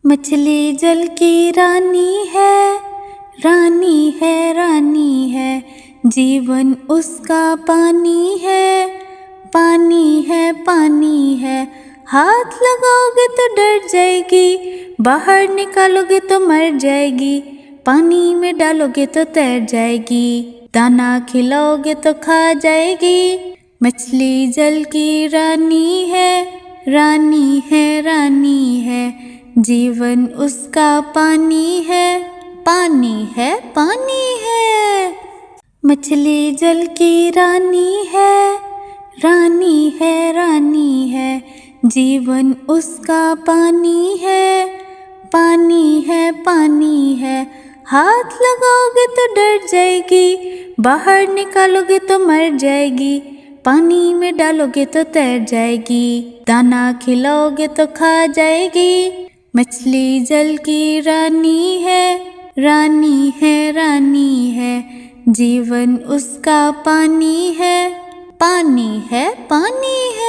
मछली जल की रानी है, रानी है, रानी है। जीवन उसका पानी है, पानी है, पानी है। हाथ लगाओगे तो डर जाएगी, बाहर निकालोगे तो मर जाएगी। पानी में डालोगे तो तैर जाएगी, दाना खिलाओगे तो खा जाएगी। मछली जल की रानी है, रानी है, रानी है। जीवन उसका पानी है, पानी है, पानी है। मछली जल की रानी है, रानी है, रानी है। जीवन उसका पानी है, पानी है, पानी है। हाथ लगाओगे तो डर जाएगी, बाहर निकालोगे तो मर जाएगी। पानी में डालोगे तो तैर जाएगी, दाना खिलाओगे तो खा जाएगी। मछली जल की रानी है, रानी है, रानी है। जीवन उसका पानी है, पानी है, पानी है।